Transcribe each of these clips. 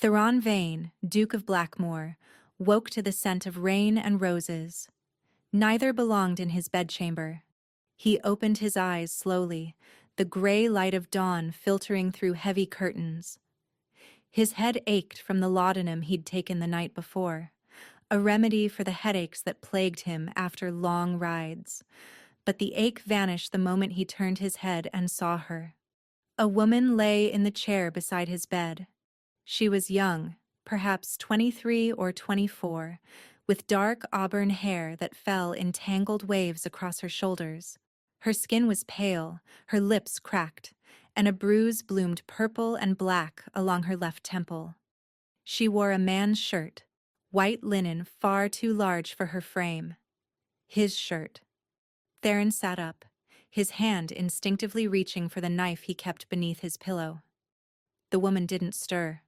Theron Vane, Duke of Blackmore, woke to the scent of rain and roses. Neither belonged in his bedchamber. He opened his eyes slowly, the gray light of dawn filtering through heavy curtains. His head ached from the laudanum he'd taken the night before, a remedy for the headaches that plagued him after long rides. But the ache vanished the moment he turned his head and saw her. A woman lay in the chair beside his bed. She was young, perhaps 23 or 24, with dark auburn hair that fell in tangled waves across her shoulders. Her skin was pale, her lips cracked, and a bruise bloomed purple and black along her left temple. She wore a man's shirt, white linen far too large for her frame. His shirt. Theron sat up, his hand instinctively reaching for the knife he kept beneath his pillow. The woman didn't stir.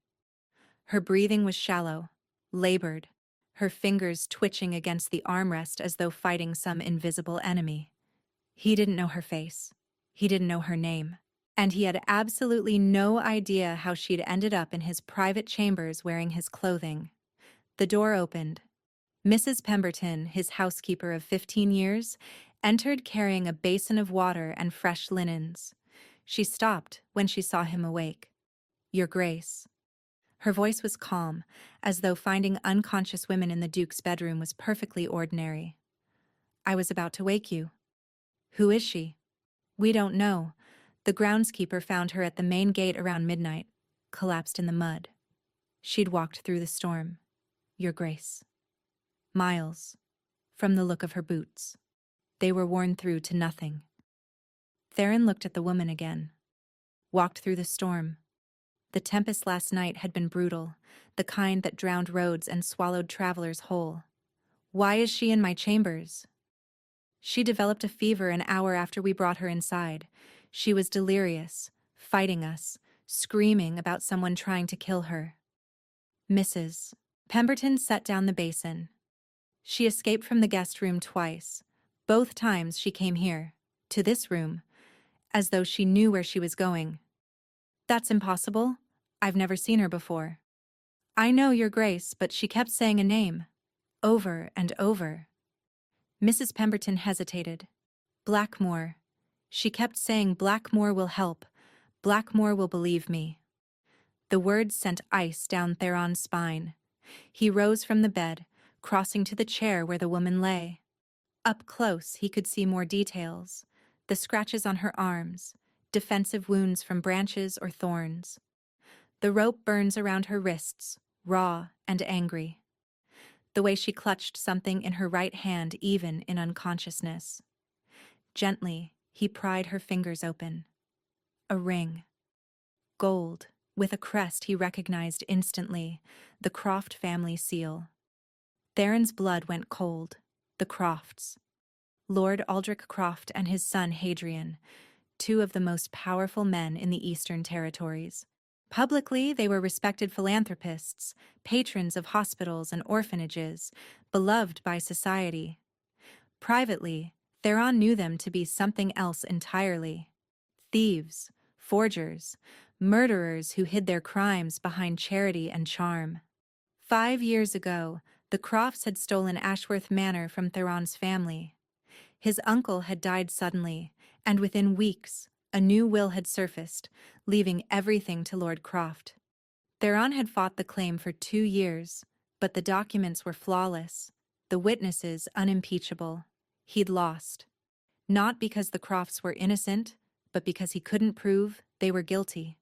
Her breathing was shallow, labored, her fingers twitching against the armrest as though fighting some invisible enemy. He didn't know her face. He didn't know her name. And he had absolutely no idea how she'd ended up in his private chambers wearing his clothing. The door opened. Mrs. Pemberton, his housekeeper of 15 years, entered carrying a basin of water and fresh linens. She stopped when she saw him awake. "Your Grace." Her voice was calm, as though finding unconscious women in the Duke's bedroom was perfectly ordinary. "I was about to wake you." "Who is she?" "We don't know. The groundskeeper found her at the main gate around midnight, collapsed in the mud. She'd walked through the storm. Your Grace." Miles, from the look of her boots. They were worn through to nothing. Theron looked at the woman again. Walked through the storm. The tempest last night had been brutal, the kind that drowned roads and swallowed travelers whole. "Why is she in my chambers?" "She developed a fever an hour after we brought her inside. She was delirious, fighting us, screaming about someone trying to kill her." Mrs. Pemberton set down the basin. "She escaped from the guest room twice. Both times she came here, to this room, as though she knew where she was going." "That's impossible. I've never seen her before." "I know, Your Grace, but she kept saying a name. Over and over." Mrs. Pemberton hesitated. "Blackmore. She kept saying Blackmore will help. Blackmore will believe me." The words sent ice down Theron's spine. He rose from the bed, crossing to the chair where the woman lay. Up close, he could see more details. The scratches on her arms, defensive wounds from branches or thorns. The rope burns around her wrists, raw and angry. The way she clutched something in her right hand even in unconsciousness. Gently, he pried her fingers open. A ring. Gold, with a crest he recognized instantly, the Croft family seal. Theron's blood went cold. The Crofts. Lord Aldrich Croft and his son Hadrian, two of the most powerful men in the Eastern Territories. Publicly, they were respected philanthropists, patrons of hospitals and orphanages, beloved by society. Privately, Theron knew them to be something else entirely. Thieves, forgers, murderers who hid their crimes behind charity and charm. 5 years ago, the Crofts had stolen Ashworth Manor from Theron's family. His uncle had died suddenly, and within weeks, a new will had surfaced, leaving everything to Lord Croft. Theron had fought the claim for 2 years, but the documents were flawless, the witnesses unimpeachable. He'd lost. Not because the Crofts were innocent, but because he couldn't prove they were guilty.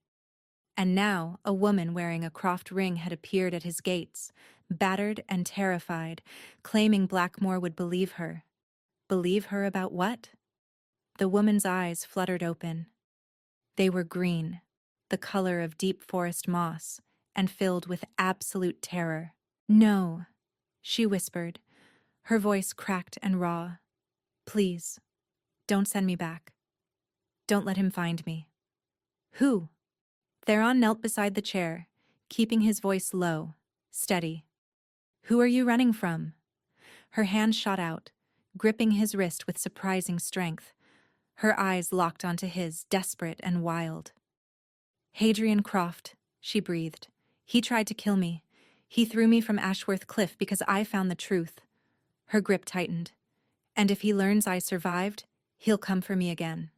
And now a woman wearing a Croft ring had appeared at his gates, battered and terrified, claiming Blackmore would believe her. Believe her about what? The woman's eyes fluttered open. They were green, the color of deep forest moss, and filled with absolute terror. "No," she whispered, her voice cracked and raw. "Please, don't send me back. Don't let him find me." "Who?" Theron knelt beside the chair, keeping his voice low, steady. "Who are you running from?" Her hand shot out, gripping his wrist with surprising strength. Her eyes locked onto his, desperate and wild. "Hadrian Croft," she breathed, He tried to kill me. He threw me from Ashworth Cliff because I found the truth. Her grip tightened. And if he learns I survived, he'll come for me again.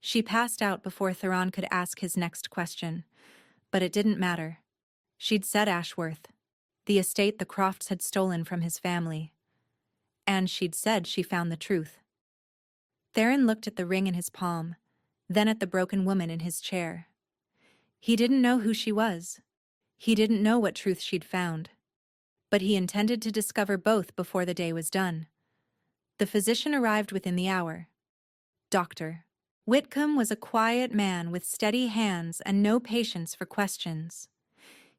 She passed out before Theron could ask his next question. But it didn't matter. She'd said Ashworth, the estate the Crofts had stolen from his family. And she'd said she found the truth. Theron looked at the ring in his palm, then at the broken woman in his chair. He didn't know who she was. He didn't know what truth she'd found. But he intended to discover both before the day was done. The physician arrived within the hour. Dr. Whitcomb was a quiet man with steady hands and no patience for questions.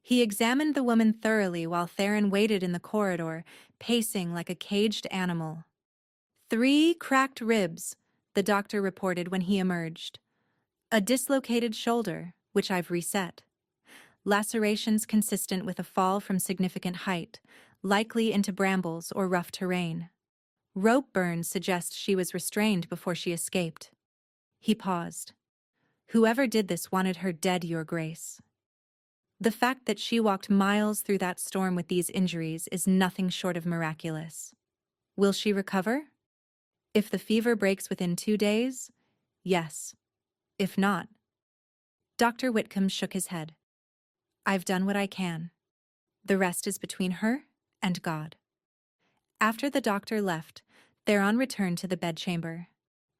He examined the woman thoroughly while Theron waited in the corridor, pacing like a caged animal. 3 cracked ribs, the doctor reported when he emerged. A dislocated shoulder, which I've reset. Lacerations consistent with a fall from significant height, likely into brambles or rough terrain. Rope burns suggest she was restrained before she escaped. He paused. Whoever did this wanted her dead, Your Grace. The fact that she walked miles through that storm with these injuries is nothing short of miraculous. Will she recover? If the fever breaks within 2 days, yes. If not. Dr. Whitcomb shook his head. I've done what I can. The rest is between her and God. After the doctor left, Theron returned to the bedchamber.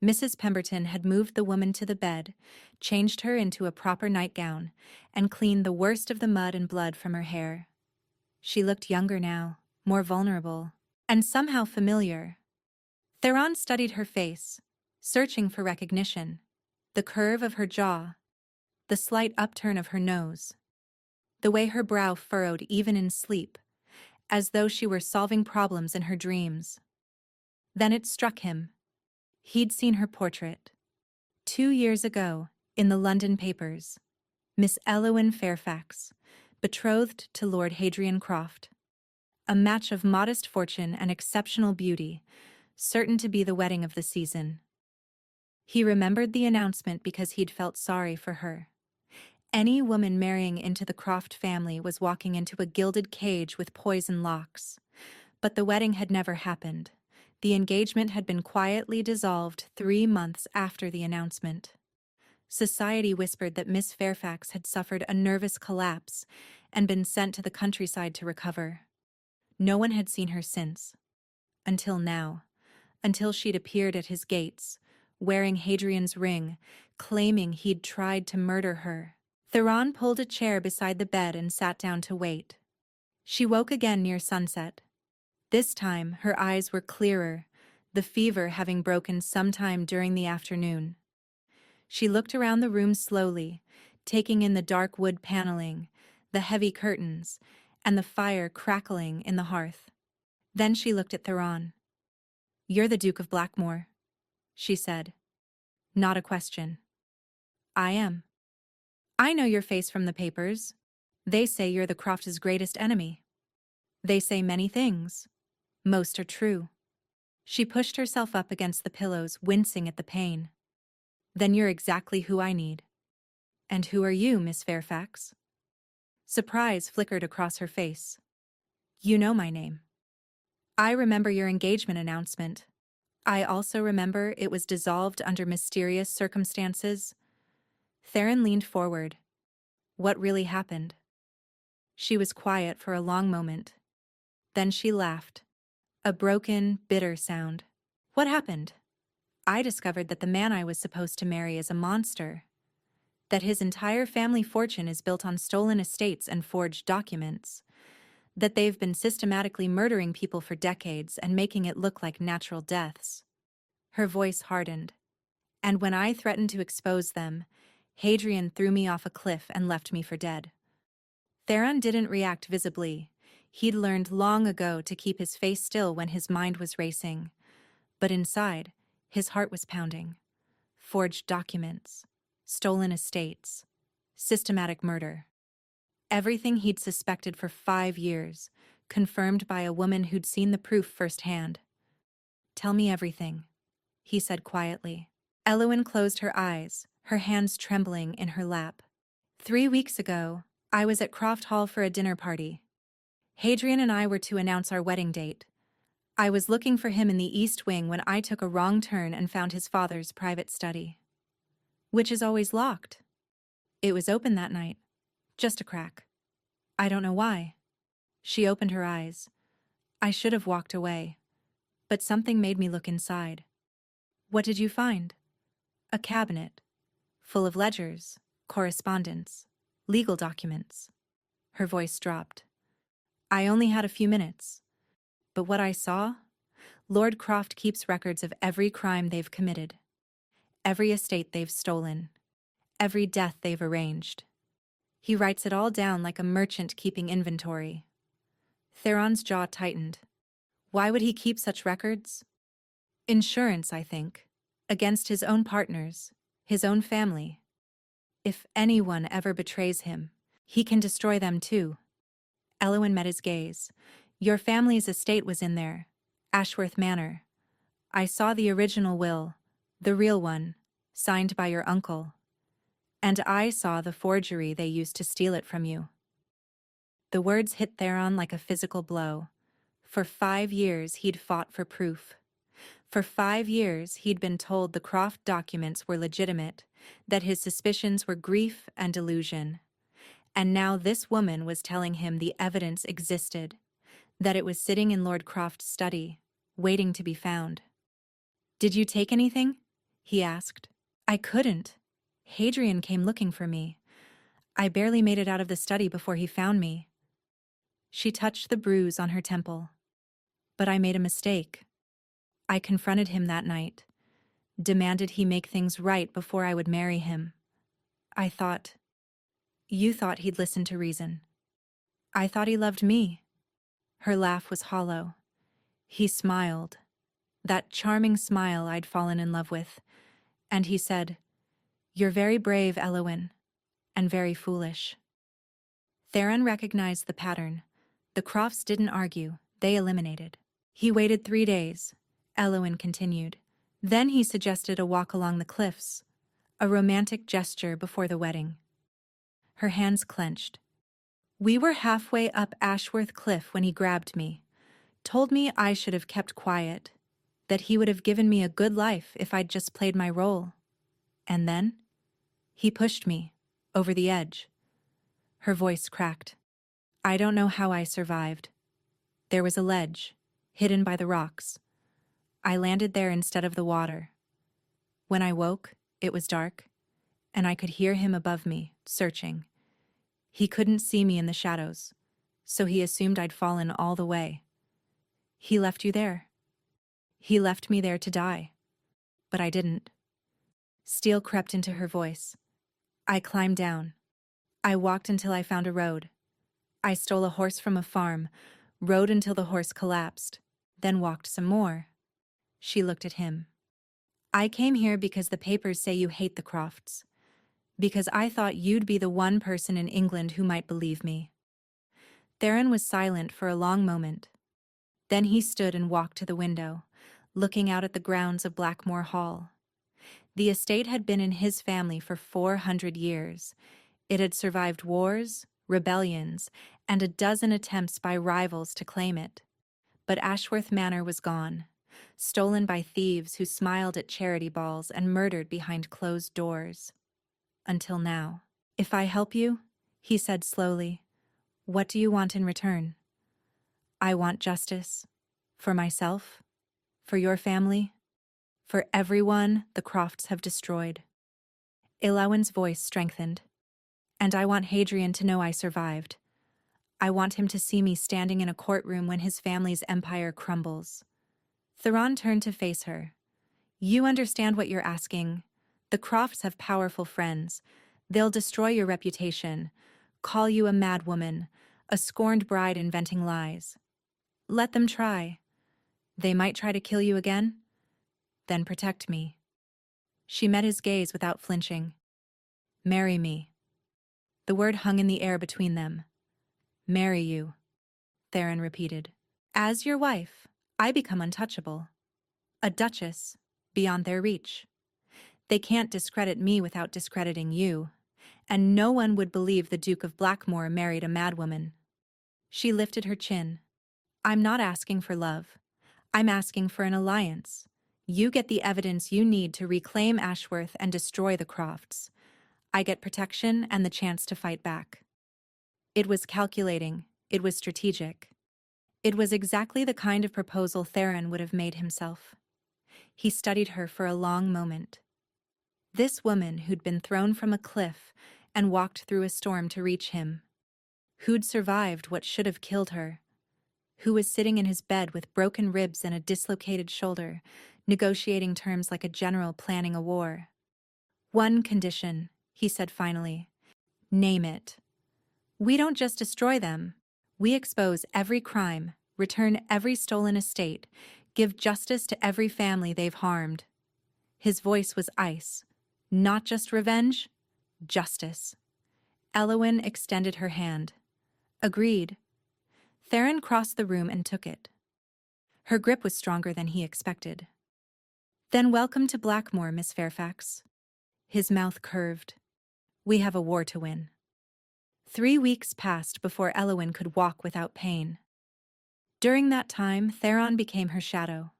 Mrs. Pemberton had moved the woman to the bed, changed her into a proper nightgown, and cleaned the worst of the mud and blood from her hair. She looked younger now, more vulnerable, and somehow familiar. Theron studied her face, searching for recognition. The curve of her jaw, the slight upturn of her nose, the way her brow furrowed even in sleep, as though she were solving problems in her dreams. Then it struck him. He'd seen her portrait. 2 years ago, in the London papers. Miss Elowyn Fairfax, betrothed to Lord Hadrian Croft. A match of modest fortune and exceptional beauty, certain to be the wedding of the season. He remembered the announcement because he'd felt sorry for her. Any woman marrying into the Croft family was walking into a gilded cage with poison locks. But the wedding had never happened. The engagement had been quietly dissolved 3 months after the announcement. Society whispered that Miss Fairfax had suffered a nervous collapse and been sent to the countryside to recover. No one had seen her since. Until now. Until she'd appeared at his gates, wearing Hadrian's ring, claiming he'd tried to murder her. Theron pulled a chair beside the bed and sat down to wait. She woke again near sunset. This time, her eyes were clearer, the fever having broken sometime during the afternoon. She looked around the room slowly, taking in the dark wood paneling, the heavy curtains, and the fire crackling in the hearth. Then she looked at Theron. "You're the Duke of Blackmore," she said. Not a question. "I am. I know your face from the papers. They say you're the Crofts' greatest enemy. They say many things. Most are true." She pushed herself up against the pillows, wincing at the pain. "Then you're exactly who I need." "And who are you, Miss Fairfax?" Surprise flickered across her face. "You know my name. I remember your engagement announcement. I also remember it was dissolved under mysterious circumstances." Theron leaned forward. What really happened? She was quiet for a long moment. Then she laughed. A broken, bitter sound. "What happened? I discovered that the man I was supposed to marry is a monster. That his entire family fortune is built on stolen estates and forged documents. That they've been systematically murdering people for decades and making it look like natural deaths." Her voice hardened. "And when I threatened to expose them, Hadrian threw me off a cliff and left me for dead." Theron didn't react visibly. He'd learned long ago to keep his face still when his mind was racing. But inside, his heart was pounding. Forged documents, stolen estates, systematic murder. Everything he'd suspected for 5 years, confirmed by a woman who'd seen the proof firsthand. "Tell me everything," he said quietly. Elowyn closed her eyes, her hands trembling in her lap. 3 weeks ago, I was at Croft Hall for a dinner party. Hadrian and I were to announce our wedding date. I was looking for him in the East Wing when I took a wrong turn and found his father's private study. Which is always locked. It was open that night. Just a crack. I don't know why. She opened her eyes. I should have walked away. But something made me look inside. What did you find? A cabinet. Full of ledgers, correspondence, legal documents. Her voice dropped. I only had a few minutes. But what I saw? Lord Croft keeps records of every crime they've committed, every estate they've stolen, every death they've arranged. He writes it all down like a merchant keeping inventory. Theron's jaw tightened. Why would he keep such records? Insurance, I think, against his own partners, his own family. If anyone ever betrays him, he can destroy them too. Elowin met his gaze. Your family's estate was in there, Ashworth Manor. I saw the original will, the real one, signed by your uncle. And I saw the forgery they used to steal it from you. The words hit Theron like a physical blow. For 5 years he'd fought for proof. For 5 years he'd been told the Croft documents were legitimate, that his suspicions were grief and delusion. And now this woman was telling him the evidence existed, that it was sitting in Lord Croft's study, waiting to be found. Did you take anything? He asked. I couldn't. Hadrian came looking for me. I barely made it out of the study before he found me. She touched the bruise on her temple. But I made a mistake. I confronted him that night, demanded he make things right before I would marry him. You thought he'd listen to reason. I thought he loved me. Her laugh was hollow. He smiled, that charming smile I'd fallen in love with, and he said, You're very brave, Elowin, and very foolish. Theron recognized the pattern. The Crofts didn't argue, they eliminated. He waited 3 days, Elowin continued. Then he suggested a walk along the cliffs, a romantic gesture before the wedding. Her hands clenched. We were halfway up Ashworth Cliff when he grabbed me, told me I should have kept quiet, that he would have given me a good life if I'd just played my role. And then? He pushed me, over the edge. Her voice cracked. I don't know how I survived. There was a ledge, hidden by the rocks. I landed there instead of the water. When I woke, it was dark, and I could hear him above me, searching. He couldn't see me in the shadows, so he assumed I'd fallen all the way. He left you there. He left me there to die. But I didn't. Steel crept into her voice. I climbed down. I walked until I found a road. I stole a horse from a farm, rode until the horse collapsed, then walked some more. She looked at him. I came here because the papers say you hate the Crofts. Because I thought you'd be the one person in England who might believe me. Theron was silent for a long moment. Then he stood and walked to the window, looking out at the grounds of Blackmore Hall. The estate had been in his family for 400 years. It had survived wars, rebellions, and a dozen attempts by rivals to claim it. But Ashworth Manor was gone, stolen by thieves who smiled at charity balls and murdered behind closed doors. Until now. If I help you, he said slowly, what do you want in return? I want justice. For myself. For your family. For everyone the Crofts have destroyed. Elowin's voice strengthened. And I want Hadrian to know I survived. I want him to see me standing in a courtroom when his family's empire crumbles. Theron turned to face her. You understand what you're asking. The Crofts have powerful friends. They'll destroy your reputation, call you a madwoman, a scorned bride inventing lies. Let them try. They might try to kill you again. Then protect me. She met his gaze without flinching. Marry me. The word hung in the air between them. Marry you, Theron repeated. As your wife, I become untouchable. A duchess, beyond their reach. They can't discredit me without discrediting you, and no one would believe the Duke of Blackmore married a madwoman. She lifted her chin. I'm not asking for love. I'm asking for an alliance. You get the evidence you need to reclaim Ashworth and destroy the Crofts. I get protection and the chance to fight back. It was calculating. It was strategic. It was exactly the kind of proposal Theron would have made himself. He studied her for a long moment. This woman who'd been thrown from a cliff and walked through a storm to reach him. Who'd survived what should have killed her. Who was sitting in his bed with broken ribs and a dislocated shoulder, negotiating terms like a general planning a war. One condition, he said finally. Name it. We don't just destroy them. We expose every crime, return every stolen estate, give justice to every family they've harmed. His voice was ice. Not just revenge, justice. Elowyn extended her hand. Agreed. Theron crossed the room and took it. Her grip was stronger than he expected. Then welcome to Blackmore, Miss Fairfax. His mouth curved. We have a war to win. 3 weeks passed before Elowyn could walk without pain. During that time, Theron became her shadow.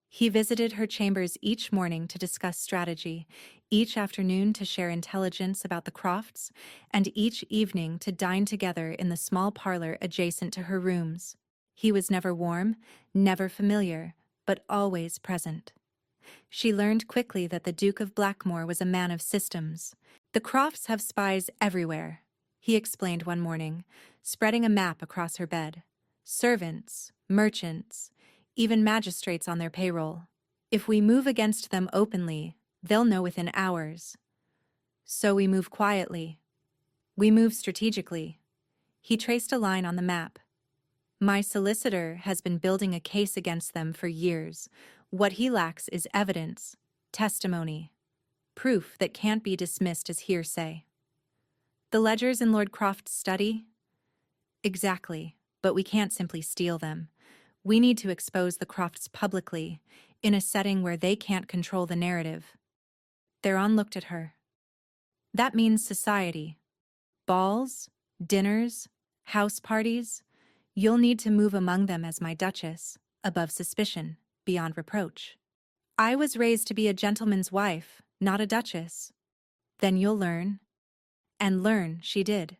He visited her chambers each morning to discuss strategy, each afternoon to share intelligence about the Crofts, and each evening to dine together in the small parlor adjacent to her rooms. He was never warm, never familiar, but always present. She learned quickly that the Duke of Blackmore was a man of systems. The Crofts have spies everywhere, he explained one morning, spreading a map across her bed. Servants, merchants, even magistrates on their payroll. If we move against them openly, they'll know within hours. So we move quietly. We move strategically. He traced a line on the map. My solicitor has been building a case against them for years. What he lacks is evidence, testimony, proof that can't be dismissed as hearsay. The ledgers in Lord Croft's study? Exactly, but we can't simply steal them. We need to expose the Crofts publicly, in a setting where they can't control the narrative. Theron looked at her. That means society. Balls, dinners, house parties. You'll need to move among them as my Duchess, above suspicion, beyond reproach. I was raised to be a gentleman's wife, not a duchess. Then you'll learn. And learn she did.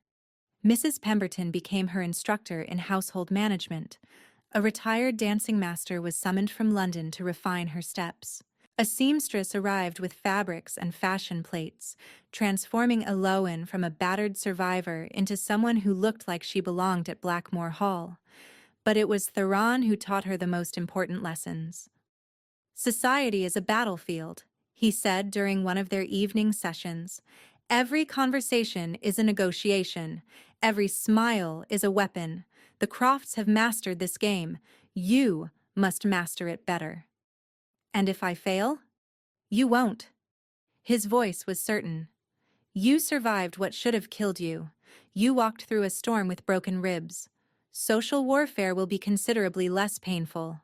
Mrs. Pemberton became her instructor in household management. A retired dancing master was summoned from London to refine her steps. A seamstress arrived with fabrics and fashion plates, transforming Elowyn from a battered survivor into someone who looked like she belonged at Blackmore Hall. But it was Theron who taught her the most important lessons. Society is a battlefield, he said during one of their evening sessions. Every conversation is a negotiation. Every smile is a weapon. The Crofts have mastered this game. You must master it better. And if I fail? You won't. His voice was certain. You survived what should have killed you. You walked through a storm with broken ribs. Social warfare will be considerably less painful.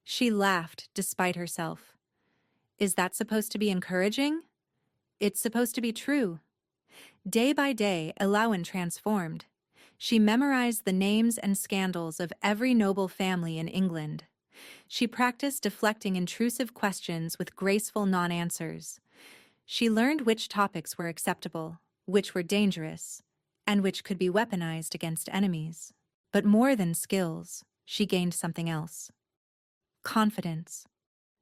She laughed despite herself. Is that supposed to be encouraging? It's supposed to be true. Day by day, Elowyn transformed. She memorized the names and scandals of every noble family in England. She practiced deflecting intrusive questions with graceful non-answers. She learned which topics were acceptable, which were dangerous, and which could be weaponized against enemies. But more than skills, she gained something else. Confidence.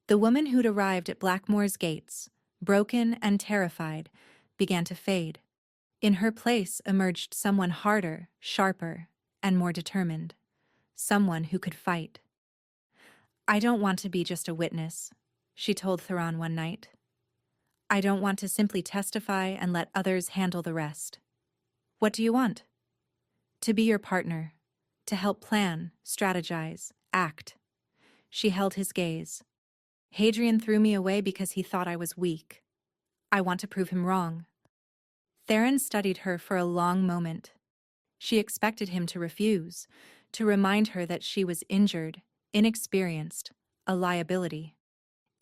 The woman who'd arrived at Blackmore's gates, broken and terrified, began to fade. In her place emerged someone harder, sharper, and more determined. Someone who could fight. I don't want to be just a witness, she told Theron one night. I don't want to simply testify and let others handle the rest. What do you want? To be your partner, to help plan, strategize, act. She held his gaze. Hadrian threw me away because he thought I was weak. I want to prove him wrong. Theron studied her for a long moment. She expected him to refuse, to remind her that she was injured, inexperienced, a liability.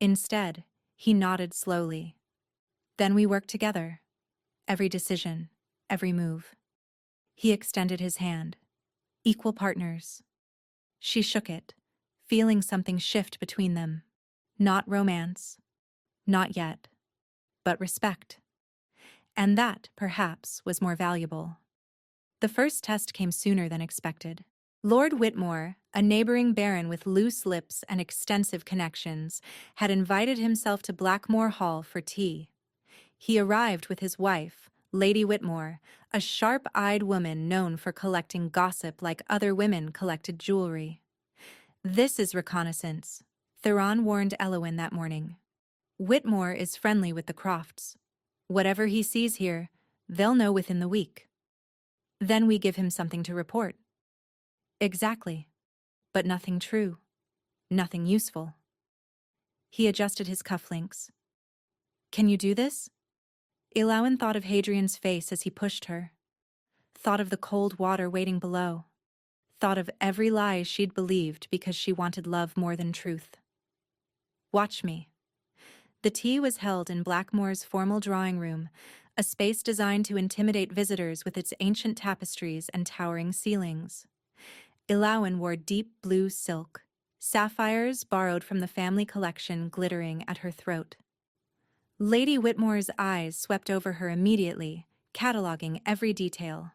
Instead, he nodded slowly. Then we worked together. Every decision, every move. He extended his hand. Equal partners. She shook it, feeling something shift between them. Not romance. Not yet. But respect. And that, perhaps, was more valuable. The first test came sooner than expected. Lord Whitmore, a neighboring baron with loose lips and extensive connections, had invited himself to Blackmore Hall for tea. He arrived with his wife, Lady Whitmore, a sharp-eyed woman known for collecting gossip like other women collected jewelry. "This is reconnaissance," Theron warned Elowin that morning. "Whitmore is friendly with the Crofts. Whatever he sees here, they'll know within the week. Then we give him something to report." Exactly. But nothing true. Nothing useful. He adjusted his cufflinks. "Can you do this?" Elowin thought of Hadrian's face as he pushed her. Thought of the cold water waiting below. Thought of every lie she'd believed because she wanted love more than truth. "Watch me." The tea was held in Blackmore's formal drawing room, a space designed to intimidate visitors with its ancient tapestries and towering ceilings. Elowin wore deep blue silk, sapphires borrowed from the family collection glittering at her throat. Lady Whitmore's eyes swept over her immediately, cataloging every detail.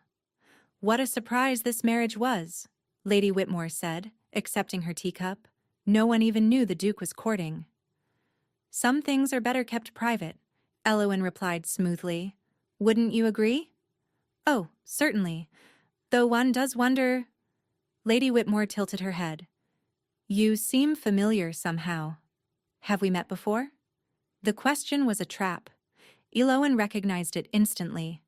"What a surprise this marriage was," Lady Whitmore said, accepting her teacup. "No one even knew the Duke was courting." "Some things are better kept private," Elowin replied smoothly. "Wouldn't you agree?" "Oh, certainly. Though one does wonder—" Lady Whitmore tilted her head. "You seem familiar somehow. Have we met before?" The question was a trap. Elowin recognized it instantly.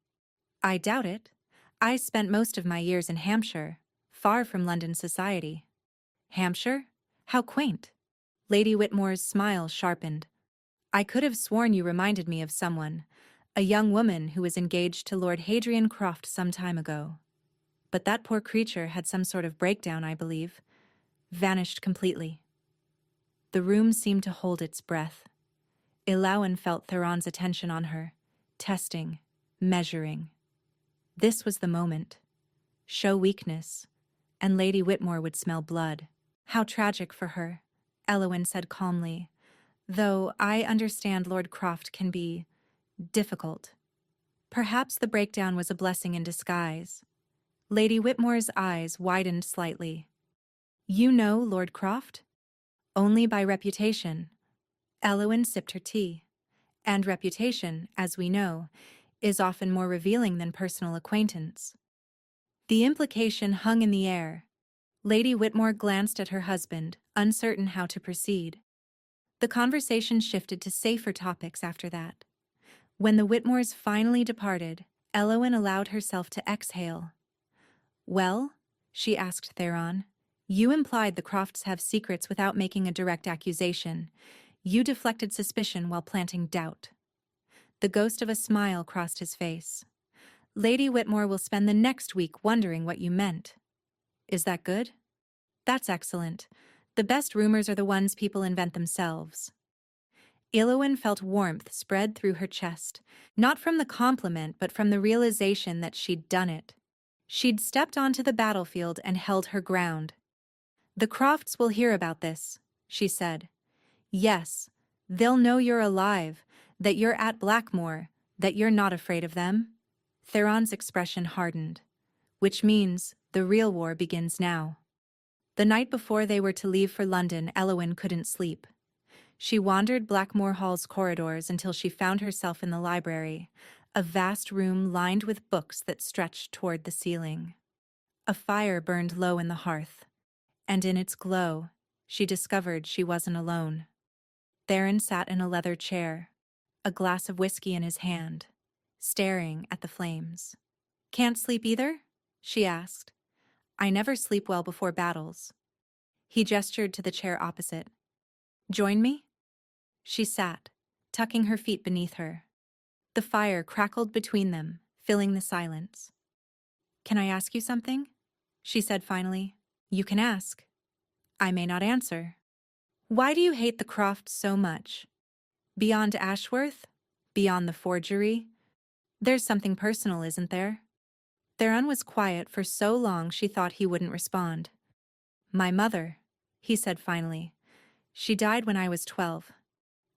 "I doubt it. I spent most of my years in Hampshire, far from London society." "Hampshire? How quaint." Lady Whitmore's smile sharpened. "I could have sworn you reminded me of someone, a young woman who was engaged to Lord Hadrian Croft some time ago. But that poor creature had some sort of breakdown, I believe. Vanished completely." The room seemed to hold its breath. Elowin felt Theron's attention on her, testing, measuring. This was the moment. Show weakness, and Lady Whitmore would smell blood. "How tragic for her," Elowin said calmly, "though I understand Lord Croft can be difficult. Perhaps the breakdown was a blessing in disguise." Lady Whitmore's eyes widened slightly. "You know Lord Croft?" "Only by reputation." Elowin sipped her tea. And reputation, as we know, is often more revealing than personal acquaintance. The implication hung in the air. Lady Whitmore glanced at her husband, uncertain how to proceed. The conversation shifted to safer topics after that. When the Whitmores finally departed, Elowin allowed herself to exhale. "Well?" she asked Theron. "You implied the Crofts have secrets without making a direct accusation. You deflected suspicion while planting doubt." The ghost of a smile crossed his face. "Lady Whitmore will spend the next week wondering what you meant." "Is that good?" "That's excellent. The best rumors are the ones people invent themselves." Elowin felt warmth spread through her chest, not from the compliment but from the realization that she'd done it. She'd stepped onto the battlefield and held her ground. "The Crofts will hear about this," she said. "Yes, they'll know you're alive, that you're at Blackmore, that you're not afraid of them." Theron's expression hardened. "Which means the real war begins now." The night before they were to leave for London, Elowin couldn't sleep. She wandered Blackmore Hall's corridors until she found herself in the library, a vast room lined with books that stretched toward the ceiling. A fire burned low in the hearth, and in its glow, she discovered she wasn't alone. Theron sat in a leather chair, a glass of whiskey in his hand, staring at the flames. "Can't sleep either?" she asked. "I never sleep well before battles." He gestured to the chair opposite. "Join me?" She sat, tucking her feet beneath her. The fire crackled between them, filling the silence. "Can I ask you something?" she said finally. "You can ask. I may not answer." "Why do you hate the Crofts so much? Beyond Ashworth? Beyond the forgery? There's something personal, isn't there?" Theron was quiet for so long she thought he wouldn't respond. "My mother," he said finally. "She died when I was 12.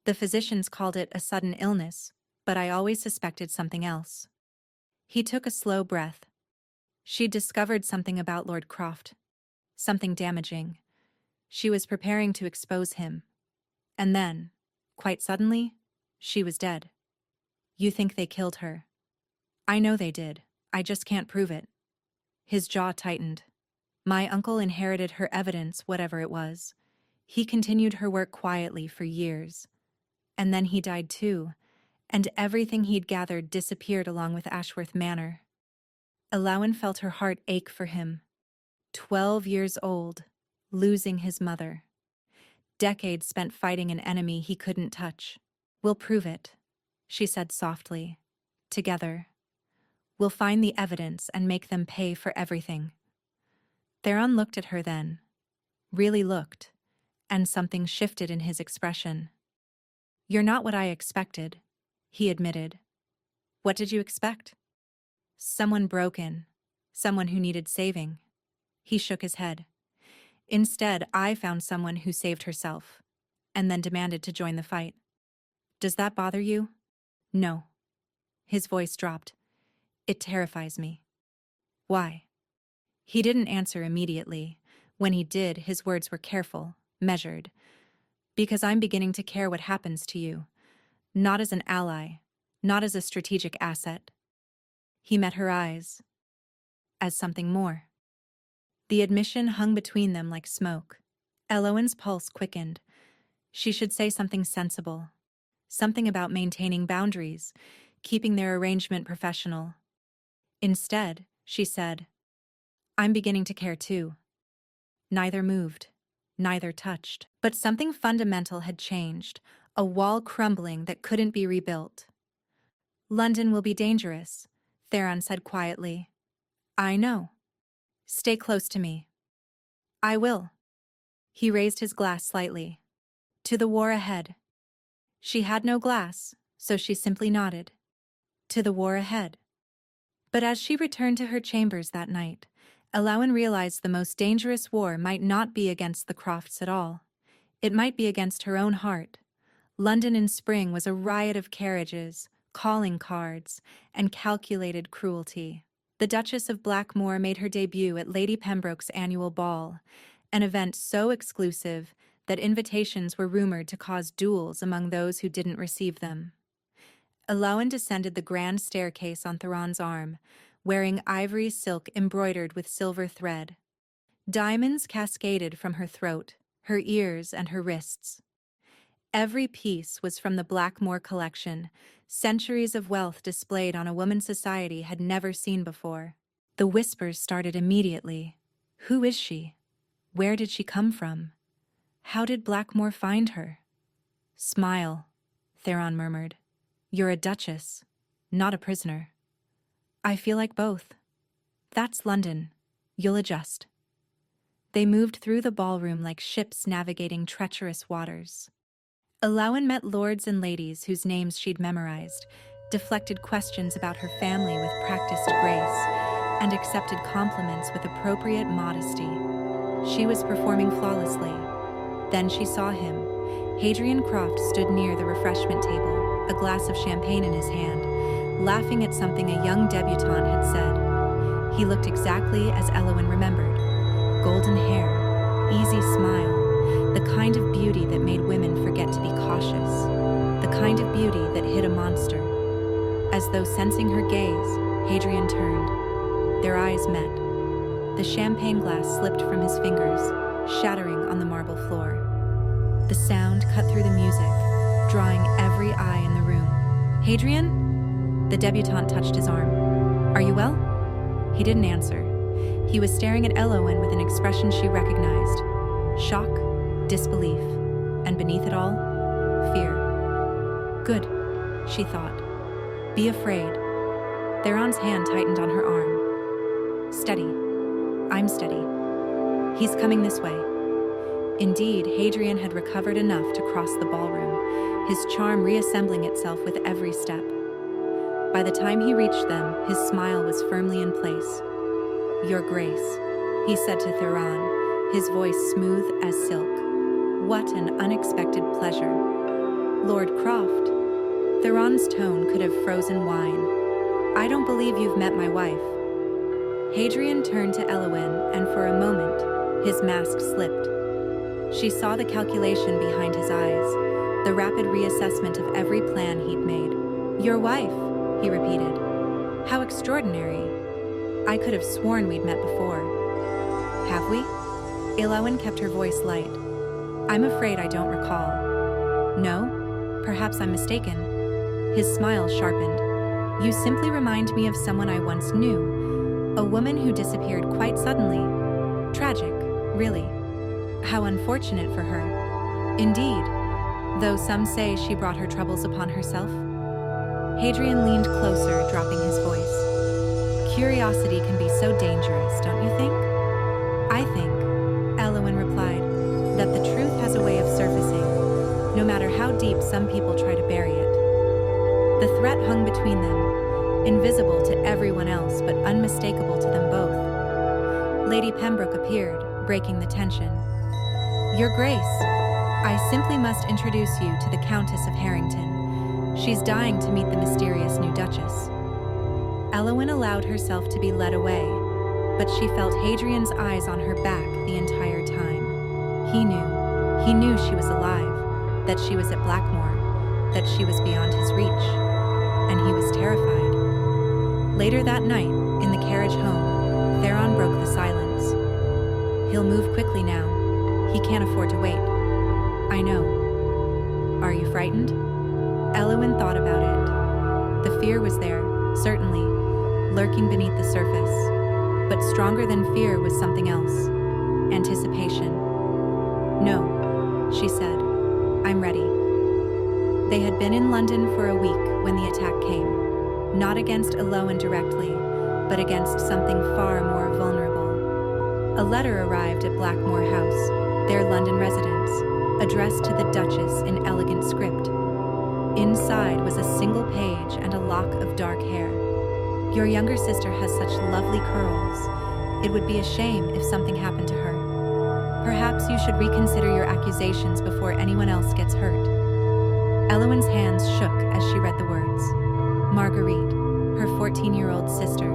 The physicians called it a sudden illness, but I always suspected something else." He took a slow breath. She'd discovered something about Lord Croft. Something damaging. She was preparing to expose him. And then, quite suddenly, she was dead. "You think they killed her?" "I know they did. I just can't prove it." His jaw tightened. "My uncle inherited her evidence, whatever it was. He continued her work quietly for years. And then he died too, and everything he'd gathered disappeared along with Ashworth Manor." Alawan felt her heart ache for him. 12 years old, losing his mother. Decades spent fighting an enemy he couldn't touch. "We'll prove it," she said softly. "Together. We'll find the evidence and make them pay for everything." Theron looked at her then. Really looked. And something shifted in his expression. "You're not what I expected," he admitted. "What did you expect?" "Someone broken. Someone who needed saving." He shook his head. "Instead, I found someone who saved herself, and then demanded to join the fight. Does that bother you?" "No." His voice dropped. "It terrifies me." "Why?" He didn't answer immediately. When he did, his words were careful, measured. "Because I'm beginning to care what happens to you. Not as an ally, not as a strategic asset." He met her eyes. "As something more." The admission hung between them like smoke. Eloan's pulse quickened. She should say something sensible. Something about maintaining boundaries, keeping their arrangement professional. Instead, she said, "I'm beginning to care too." Neither moved. Neither touched. But something fundamental had changed, a wall crumbling that couldn't be rebuilt. "London will be dangerous," Theron said quietly. "I know. Stay close to me." "I will." He raised his glass slightly. "To the war ahead." She had no glass, so she simply nodded. To the war ahead. But as she returned to her chambers that night, Alawan realized the most dangerous war might not be against the Crofts at all. It might be against her own heart. London in spring was a riot of carriages, calling cards, and calculated cruelty. The Duchess of Blackmore made her debut at Lady Pembroke's annual ball, an event so exclusive that invitations were rumored to cause duels among those who didn't receive them. Alawan descended the grand staircase on Theron's arm, wearing ivory silk embroidered with silver thread. Diamonds cascaded from her throat, her ears, and her wrists. Every piece was from the Blackmore collection, centuries of wealth displayed on a woman society had never seen before. The whispers started immediately. Who is she? Where did she come from? How did Blackmore find her? "Smile," Theron murmured. "You're a duchess, not a prisoner." "I feel like both." "That's London. You'll adjust." They moved through the ballroom like ships navigating treacherous waters. Alawan met lords and ladies whose names she'd memorized, deflected questions about her family with practiced grace, and accepted compliments with appropriate modesty. She was performing flawlessly. Then she saw him. Hadrian Croft stood near the refreshment table, a glass of champagne in his hand, laughing at something a young debutante had said. He looked exactly as Alawan remembered. Golden hair, easy smile, the kind of beauty that made women forget to be cautious, the kind of beauty that hid a monster. As though sensing her gaze, Hadrian turned. Their eyes met. The champagne glass slipped from his fingers, shattering on the marble floor. The sound cut through the music, drawing every eye in the room. "Hadrian?" The debutante touched his arm. "Are you well?" He didn't answer. He was staring at Alawan with an expression she recognized. Shock, disbelief, and beneath it all, fear. "Good," she thought. "Be afraid." Theron's hand tightened on her arm. "Steady. I'm steady. He's coming this way." Indeed, Hadrian had recovered enough to cross the ballroom, his charm reassembling itself with every step. By the time he reached them, his smile was firmly in place. "Your Grace," he said to Theron, his voice smooth as silk. "What an unexpected pleasure." "Lord Croft." Theron's tone could have frozen wine. "I don't believe you've met my wife." Hadrian turned to Elowin, and for a moment, his mask slipped. She saw the calculation behind his eyes, the rapid reassessment of every plan he'd made. "Your wife," he repeated. "How extraordinary. I could have sworn we'd met before." "Have we?" Elowin kept her voice light. "I'm afraid I don't recall." "No? Perhaps I'm mistaken." His smile sharpened. "You simply remind me of someone I once knew, a woman who disappeared quite suddenly. Tragic, really. How unfortunate for her. Indeed, though some say she brought her troubles upon herself." Hadrian leaned closer, dropping his voice. "Curiosity can be so dangerous, don't you think?" "I think," Elowin replied, "that the truth has a way of surfacing, no matter how deep some people try to bury it." The threat hung between them, invisible to everyone else but unmistakable to them both. Lady Pembroke appeared, breaking the tension. "Your Grace, I simply must introduce you to the Countess of Harrington. She's dying to meet the mysterious new Duchess." Elowin allowed herself to be led away, but she felt Hadrian's eyes on her back the entire time. He knew she was alive, that she was at Blackmore, that she was beyond his reach, and he was terrified. Later that night, in the carriage home, Theron broke the silence. "He'll move quickly now. He can't afford to wait." "I know. Are you frightened?" Elowin thought about it. The fear was there, certainly, lurking beneath the surface. But stronger than fear was something else. Anticipation. "No," she said. "I'm ready." They had been in London for a week when the attack came, not against Elowin directly, but against something far more vulnerable. A letter arrived at Blackmore House, their London residence, addressed to the Duchess in elegant script. Inside was a single page and a lock of dark hair. "Your younger sister has such lovely curls. It would be a shame if something happened to her. Perhaps you should reconsider your accusations before anyone else gets hurt." Elowin's hands shook as she read the words. Marguerite, her 14-year-old sister,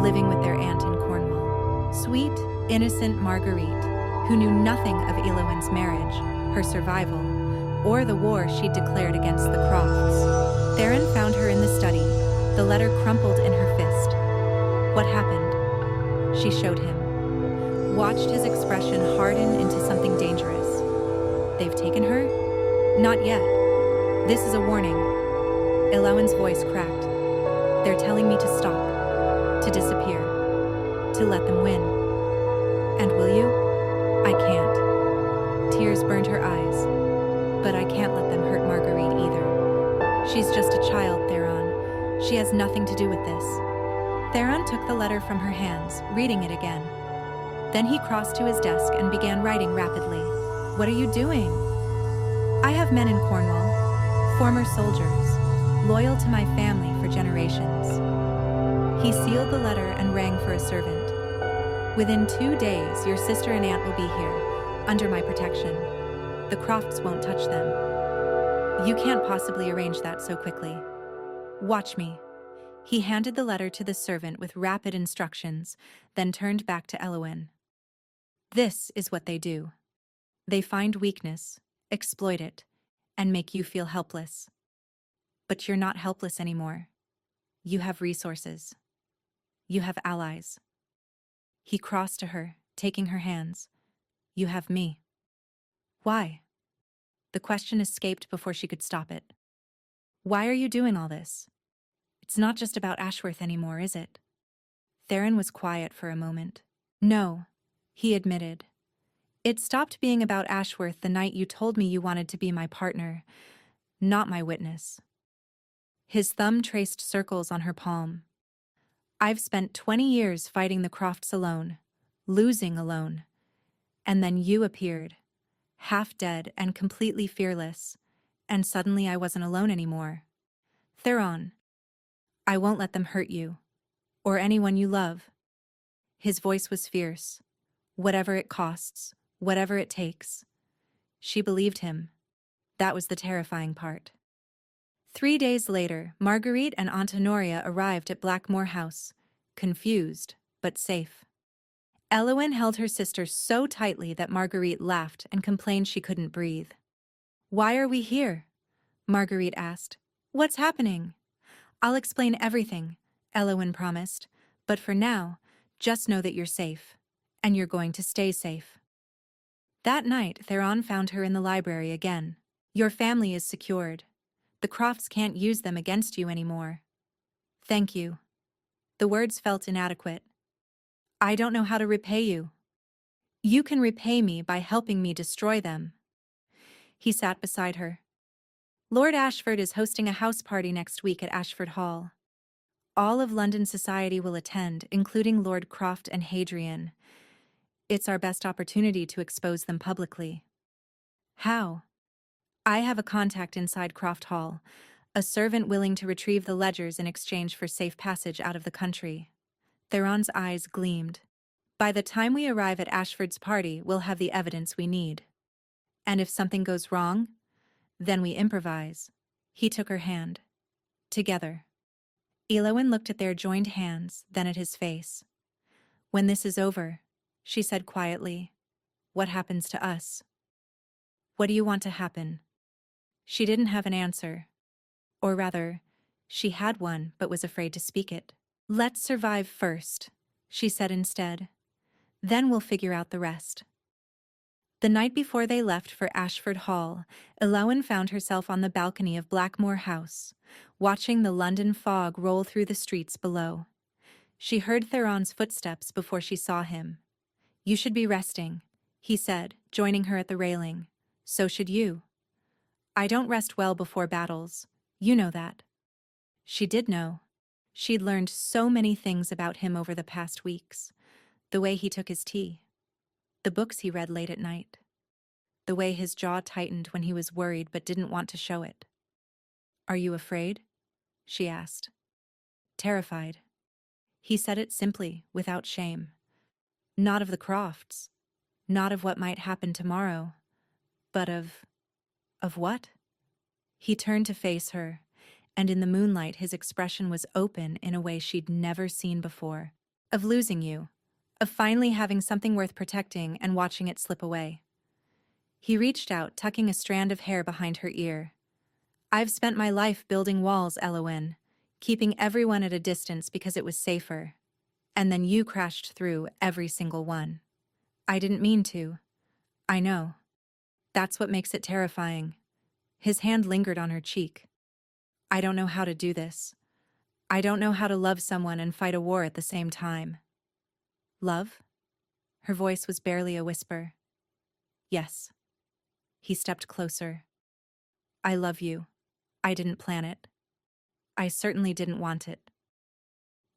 living with their aunt in Cornwall. Sweet, innocent Marguerite, who knew nothing of Elowin's marriage, her survival, or the war she'd declared against the Crofts. Theron found her in the study, the letter crumpled in her fist. "What happened?" She showed him. Watched his expression harden into something dangerous. "They've taken her?" "Not yet. This is a warning." Elowin's voice cracked. "They're telling me to stop, to disappear, to let them win. And will you?" "I can't." Tears burned her eyes. "But I can't let them hurt Marguerite either. She's just a child, Theron. She has nothing to do with this." Theron took the letter from her hands, reading it again. Then he crossed to his desk and began writing rapidly. "What are you doing?" "I have men in Cornwall, former soldiers, loyal to my family for generations." He sealed the letter and rang for a servant. "Within 2 days, your sister and aunt will be here, under my protection. The Crofts won't touch them. You can't possibly arrange that so quickly. Watch me." He handed the letter to the servant with rapid instructions, then turned back to Elowin. "This is what they do. They find weakness, exploit it, and make you feel helpless. But you're not helpless anymore. You have resources. You have allies." He crossed to her, taking her hands. "You have me." "Why?" The question escaped before she could stop it. "Why are you doing all this? It's not just about Ashworth anymore, is it?" Theron was quiet for a moment. "No," he admitted. "It stopped being about Ashworth the night you told me you wanted to be my partner, not my witness." His thumb traced circles on her palm. "I've spent 20 years fighting the Crofts alone, losing alone. And then you appeared, half dead and completely fearless, and suddenly I wasn't alone anymore. Theron, I won't let them hurt you. Or anyone you love. His voice was fierce. Whatever it costs, whatever it takes. She believed him. That was the terrifying part. 3 days later, Marguerite and Aunt Honoria arrived at Blackmore House, confused, but safe. Elowen held her sister so tightly that Marguerite laughed and complained she couldn't breathe. "Why are we here?" Marguerite asked. "What's happening?" "I'll explain everything," Elowen promised. "But for now, just know that you're safe. And you're going to stay safe." That night, Theron found her in the library again. "Your family is secured. The Crofts can't use them against you anymore." "Thank you." The words felt inadequate. "I don't know how to repay you." "You can repay me by helping me destroy them." He sat beside her. "Lord Ashford is hosting a house party next week at Ashford Hall. All of London society will attend, including Lord Croft and Hadrian. It's our best opportunity to expose them publicly." "How?" "I have a contact inside Croft Hall, a servant willing to retrieve the ledgers in exchange for safe passage out of the country." Theron's eyes gleamed. "By the time we arrive at Ashford's party, we'll have the evidence we need. And if something goes wrong, then we improvise." He took her hand. "Together." Elowen looked at their joined hands, then at his face. "When this is over," she said quietly, "what happens to us?" "What do you want to happen?" She didn't have an answer. Or rather, she had one but was afraid to speak it. "Let's survive first," she said instead. "Then we'll figure out the rest." The night before they left for Ashford Hall, Elowen found herself on the balcony of Blackmore House, watching the London fog roll through the streets below. She heard Theron's footsteps before she saw him. "You should be resting," he said, joining her at the railing. "So should you." "I don't rest well before battles. You know that." She did know. She'd learned so many things about him over the past weeks. The way he took his tea. The books he read late at night. The way his jaw tightened when he was worried but didn't want to show it. "Are you afraid?" she asked. "Terrified." He said it simply, without shame. Not of the Crofts. Not of what might happen tomorrow. But of what? He turned to face her, and in the moonlight his expression was open in a way she'd never seen before. "Of losing you. Of finally having something worth protecting and watching it slip away." He reached out, tucking a strand of hair behind her ear. "I've spent my life building walls, Elowen, keeping everyone at a distance because it was safer. And then you crashed through every single one. I didn't mean to. I know. That's what makes it terrifying." His hand lingered on her cheek. "I don't know how to do this. I don't know how to love someone and fight a war at the same time." "Love?" Her voice was barely a whisper. "Yes." He stepped closer. "I love you. I didn't plan it. I certainly didn't want it.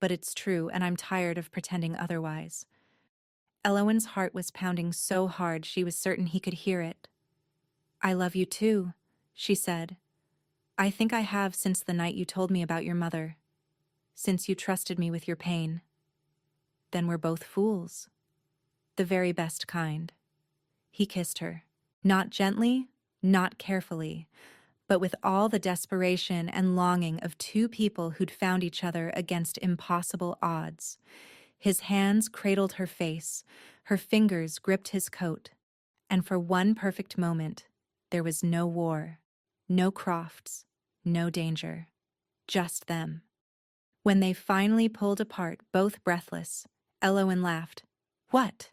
But it's true, and I'm tired of pretending otherwise." Elowen's heart was pounding so hard she was certain he could hear it. "I love you too," she said. "I think I have since the night you told me about your mother. Since you trusted me with your pain." "Then we're both fools. The very best kind." He kissed her. Not gently, not carefully, but with all the desperation and longing of two people who'd found each other against impossible odds. His hands cradled her face, her fingers gripped his coat, and for one perfect moment, there was no war, no Crofts, no danger, just them. When they finally pulled apart, both breathless, Elowen laughed. "What?"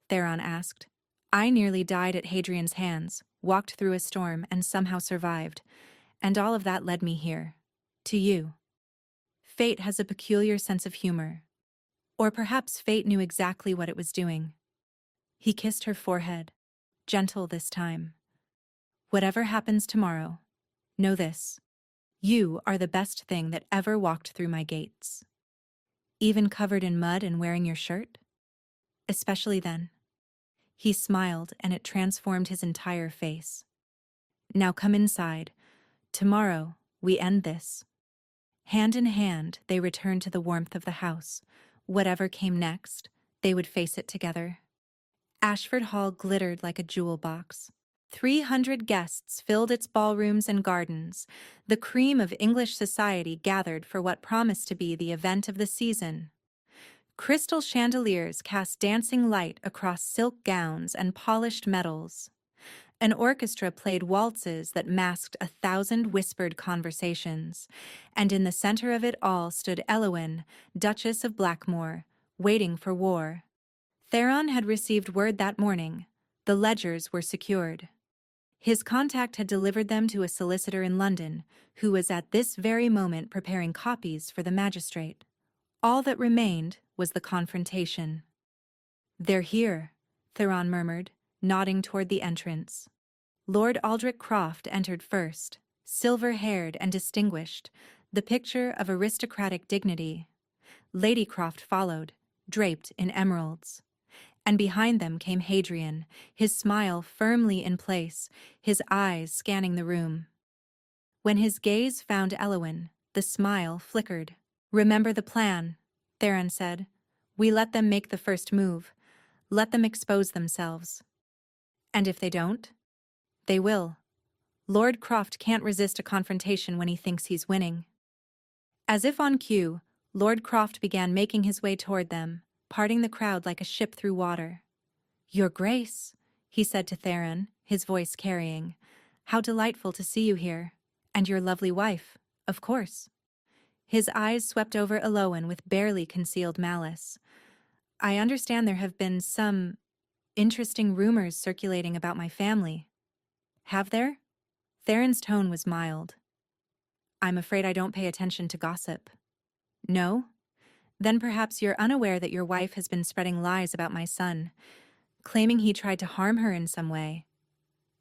Theron asked. "I nearly died at Hadrian's hands, walked through a storm, and somehow survived. And all of that led me here. To you. Fate has a peculiar sense of humor. Or perhaps fate knew exactly what it was doing." He kissed her forehead, gentle this time. "Whatever happens tomorrow, know this. You are the best thing that ever walked through my gates." "Even covered in mud and wearing your shirt?" "Especially then." He smiled, and it transformed his entire face. "Now come inside. Tomorrow, we end this." Hand in hand, they returned to the warmth of the house. Whatever came next, they would face it together. Ashford Hall glittered like a jewel box. 300 guests filled its ballrooms and gardens. The cream of English society gathered for what promised to be the event of the season. Crystal chandeliers cast dancing light across silk gowns and polished metals. An orchestra played waltzes that masked 1,000 whispered conversations, and in the center of it all stood Elowin, Duchess of Blackmore, waiting for war. Theron had received word that morning. The ledgers were secured. His contact had delivered them to a solicitor in London, who was at this very moment preparing copies for the magistrate. All that remained was the confrontation. "They're here," Theron murmured, nodding toward the entrance. Lord Aldrich Croft entered first, silver-haired and distinguished, the picture of aristocratic dignity. Lady Croft followed, draped in emeralds. And behind them came Hadrian, his smile firmly in place, his eyes scanning the room. When his gaze found Elowin, the smile flickered. "Remember the plan," Theron said. "We let them make the first move. Let them expose themselves. And if they don't, they will. Lord Croft can't resist a confrontation when he thinks he's winning." As if on cue, Lord Croft began making his way toward them, parting the crowd like a ship through water. "Your Grace," he said to Theron, his voice carrying, "how delightful to see you here. And your lovely wife, of course." His eyes swept over Elowin with barely concealed malice. "I understand there have been some interesting rumors circulating about my family." "Have there?" Theron's tone was mild. "I'm afraid I don't pay attention to gossip." "No? Then perhaps you're unaware that your wife has been spreading lies about my son, claiming he tried to harm her in some way."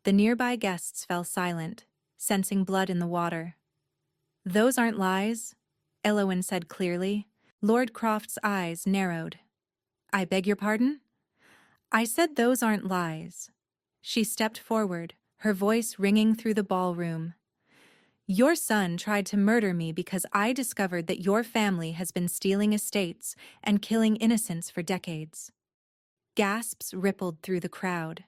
The nearby guests fell silent, sensing blood in the water. "Those aren't lies," Elowin said clearly. Lord Croft's eyes narrowed. "I beg your pardon?" "I said those aren't lies." She stepped forward, her voice ringing through the ballroom. "Your son tried to murder me because I discovered that your family has been stealing estates and killing innocents for decades." Gasps rippled through the crowd.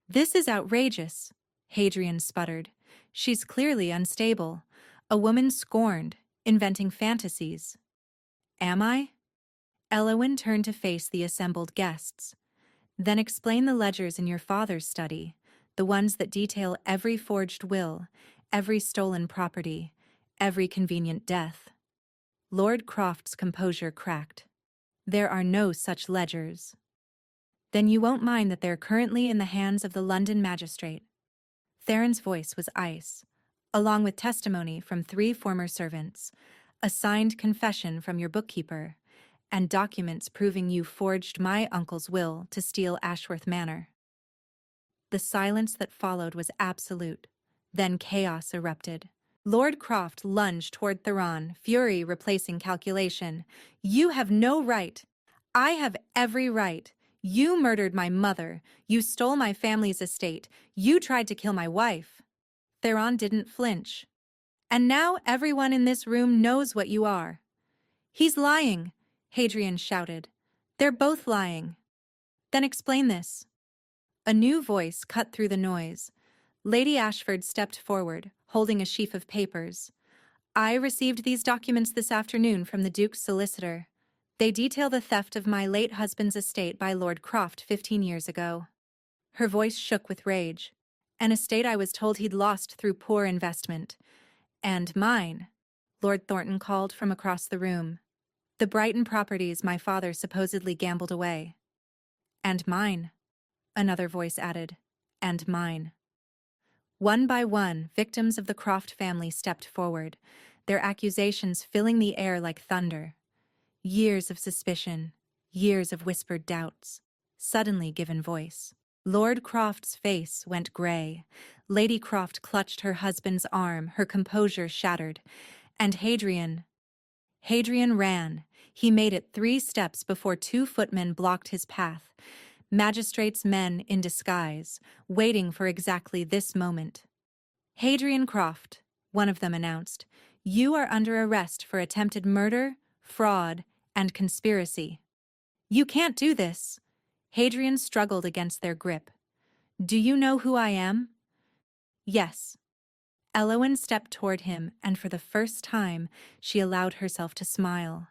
"This is outrageous," Hadrian sputtered. "She's clearly unstable. A woman scorned, inventing fantasies." "Am I?" Elowin turned to face the assembled guests. "Then explain the ledgers in your father's study, the ones that detail every forged will, every stolen property, every convenient death." Lord Croft's composure cracked. "There are no such ledgers." "Then you won't mind that they're currently in the hands of the London magistrate." Theron's voice was ice, along with testimony from 3 former servants, a signed confession from your bookkeeper, and documents proving you forged my uncle's will to steal Ashworth Manor. The silence that followed was absolute. Then chaos erupted. Lord Croft lunged toward Theron, fury replacing calculation. "You have no right. I have every right. You murdered my mother. You stole my family's estate. You tried to kill my wife." Theron didn't flinch. "And now everyone in this room knows what you are." "He's lying," Hadrian shouted. "They're both lying." "Then explain this." A new voice cut through the noise. Lady Ashford stepped forward, holding a sheaf of papers. "I received these documents this afternoon from the Duke's solicitor. They detail the theft of my late husband's estate by Lord Croft 15 years ago." Her voice shook with rage. "An estate I was told he'd lost through poor investment. And mine," Lord Thornton called from across the room. "The Brighton properties my father supposedly gambled away." "And mine," another voice added. "And mine." One by one, victims of the Croft family stepped forward, their accusations filling the air like thunder. Years of suspicion, years of whispered doubts, suddenly given voice. Lord Croft's face went gray. Lady Croft clutched her husband's arm, her composure shattered. And Hadrian ran. He made it 3 steps before 2 footmen blocked his path. Magistrates' men in disguise, waiting for exactly this moment. "Hadrian Croft," one of them announced, You are under arrest for attempted murder, fraud, and conspiracy. You can't do this. Hadrian struggled against their grip. Do you know who I am? Yes. Elowen stepped toward him, and for the first time, she allowed herself to smile.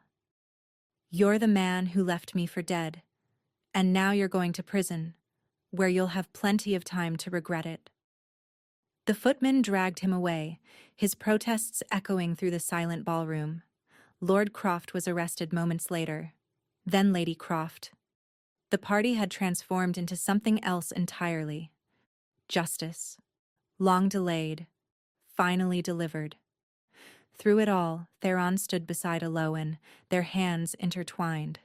You're the man who left me for dead, and now you're going to prison, where you'll have plenty of time to regret it. The footman dragged him away, his protests echoing through the silent ballroom. Lord Croft was arrested moments later, then Lady Croft. The party had transformed into something else entirely. Justice. Long delayed. Finally delivered. Through it all, Theron stood beside Elowen, their hands intertwined.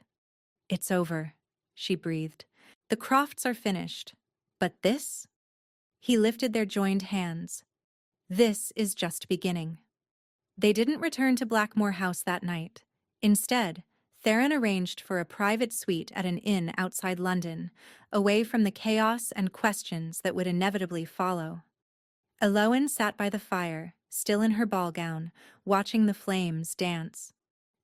It's over, she breathed. The Crofts are finished. But this? He lifted their joined hands. This is just beginning. They didn't return to Blackmore House that night. Instead, Theron arranged for a private suite at an inn outside London, away from the chaos and questions that would inevitably follow. Elowen sat by the fire, still in her ball gown, watching the flames dance.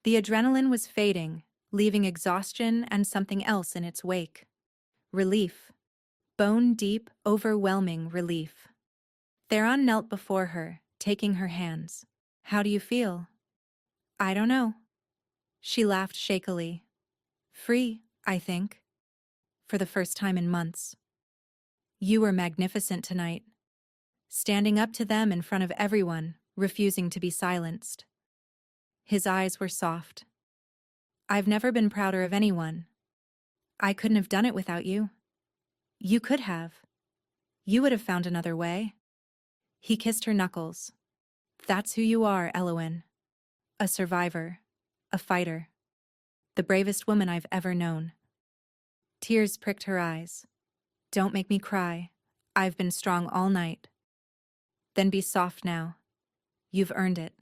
The adrenaline was fading, leaving exhaustion and something else in its wake. Relief. Bone-deep, overwhelming relief. Theron knelt before her, taking her hands. How do you feel? I don't know. She laughed shakily. Free, I think. For the first time in months. You were magnificent tonight. Standing up to them in front of everyone, refusing to be silenced. His eyes were soft. I've never been prouder of anyone. I couldn't have done it without you. You could have. You would have found another way. He kissed her knuckles. That's who you are, Elowen. A survivor. A fighter. The bravest woman I've ever known. Tears pricked her eyes. Don't make me cry. I've been strong all night. Then be soft now. You've earned it.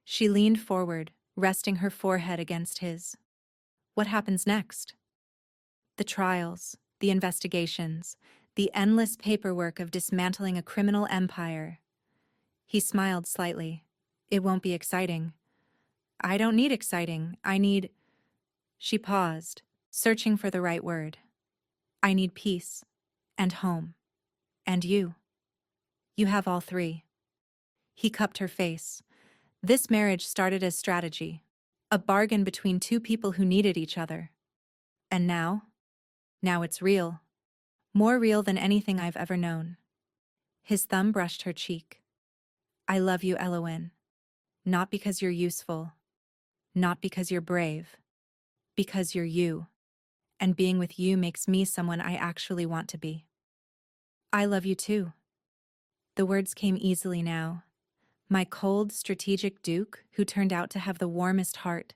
She leaned forward, resting her forehead against his. What happens next? The trials, the investigations, the endless paperwork of dismantling a criminal empire. He smiled slightly. It won't be exciting. I don't need exciting. I need... She paused, searching for the right word. I need peace, and home, and you. You have all three. He cupped her face. This marriage started as strategy, a bargain between two people who needed each other. And now? Now it's real. More real than anything I've ever known. His thumb brushed her cheek. I love you, Elowen. Not because you're useful. Not because you're brave. Because you're you. And being with you makes me someone I actually want to be. I love you too. The words came easily now. My cold, strategic Duke, who turned out to have the warmest heart.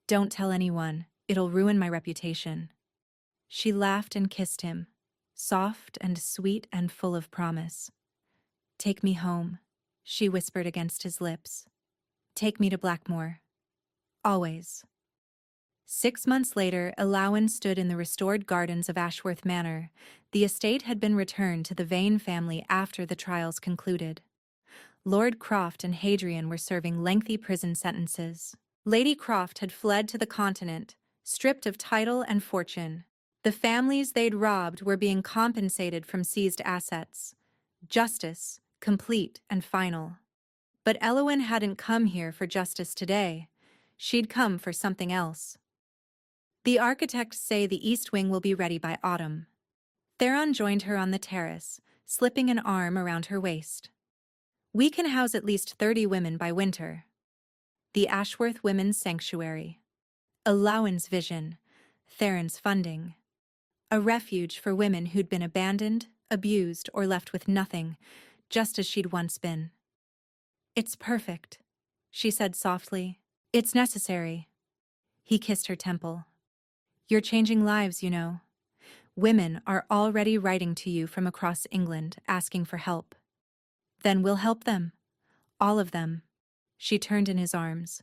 Don't tell anyone. It'll ruin my reputation. She laughed and kissed him, soft and sweet and full of promise. Take me home, she whispered against his lips. Take me to Blackmore. Always. 6 months later, Elowen stood in the restored gardens of Ashworth Manor. The estate had been returned to the Vane family after the trials concluded. Lord Croft and Hadrian were serving lengthy prison sentences. Lady Croft had fled to the continent, stripped of title and fortune. The families they'd robbed were being compensated from seized assets. Justice, complete and final. But Elowen hadn't come here for justice today. She'd come for something else. The architects say the East Wing will be ready by autumn. Theron joined her on the terrace, slipping an arm around her waist. We can house at least 30 women by winter. The Ashworth Women's Sanctuary. Elowen's vision. Theron's funding. A refuge for women who'd been abandoned, abused, or left with nothing, just as she'd once been. It's perfect, she said softly. It's necessary. He kissed her temple. You're changing lives, you know. Women are already writing to you from across England, asking for help. Then we'll help them. All of them. She turned in his arms.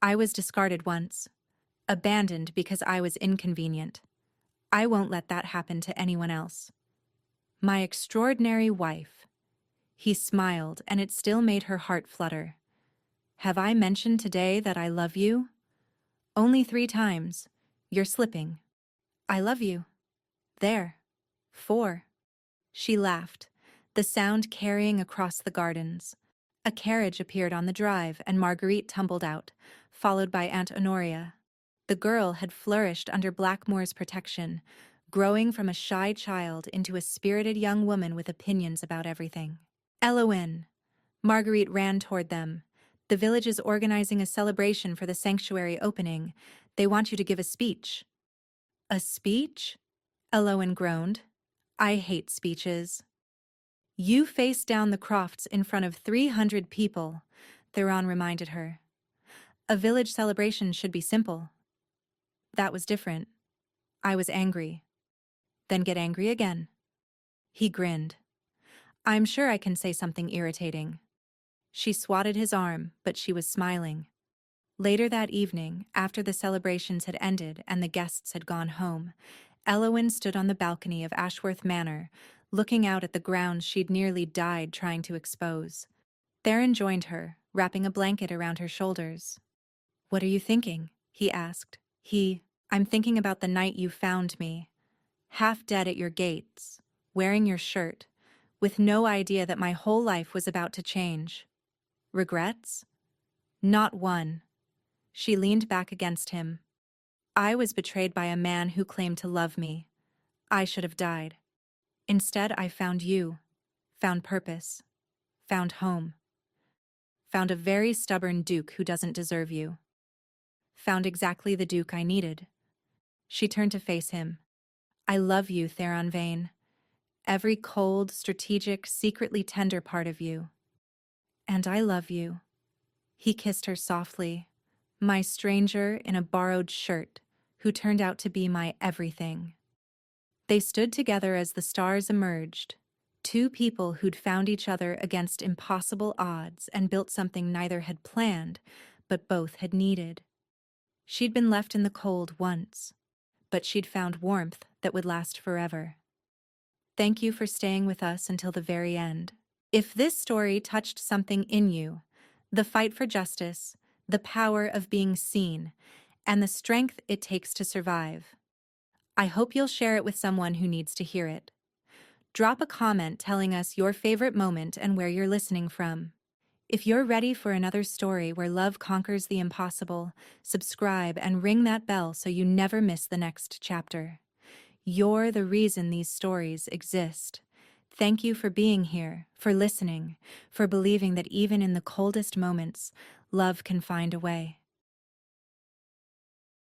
I was discarded once. Abandoned because I was inconvenient. I won't let that happen to anyone else. My extraordinary wife. He smiled, and it still made her heart flutter. Have I mentioned today that I love you? Only 3 times. You're slipping. I love you. There. 4. She laughed, the sound carrying across the gardens. A carriage appeared on the drive and Marguerite tumbled out, followed by Aunt Honoria. The girl had flourished under Blackmore's protection, growing from a shy child into a spirited young woman with opinions about everything. Eloin! Marguerite ran toward them. The village is organizing a celebration for the sanctuary opening. They want you to give a speech. A speech? Eloin groaned. I hate speeches. You faced down the Crofts in front of 300 people, Theron reminded her. A village celebration should be simple. That was different. I was angry. Then get angry again. He grinned. I'm sure I can say something irritating. She swatted his arm, but she was smiling. Later that evening, after the celebrations had ended and the guests had gone home, Eloin stood on the balcony of Ashworth Manor, looking out at the grounds she'd nearly died trying to expose. Theron joined her, wrapping a blanket around her shoulders. What are you thinking? He asked. I'm thinking about the night you found me, half dead at your gates, wearing your shirt, with no idea that my whole life was about to change. Regrets? Not one. She leaned back against him. I was betrayed by a man who claimed to love me. I should have died. Instead, I found you, found purpose, found home, found a very stubborn duke who doesn't deserve you. Found exactly the duke I needed. She turned to face him. I love you, Theron Vane. Every cold, strategic, secretly tender part of you. And I love you. He kissed her softly. My stranger in a borrowed shirt, who turned out to be my everything. They stood together as the stars emerged, 2 people who'd found each other against impossible odds and built something neither had planned, but both had needed. She'd been left in the cold once, but she'd found warmth that would last forever. Thank you for staying with us until the very end. If this story touched something in you, the fight for justice, the power of being seen, and the strength it takes to survive, I hope you'll share it with someone who needs to hear it. Drop a comment telling us your favorite moment and where you're listening from. If you're ready for another story where love conquers the impossible, subscribe and ring that bell so you never miss the next chapter. You're the reason these stories exist. Thank you for being here, for listening, for believing that even in the coldest moments, love can find a way.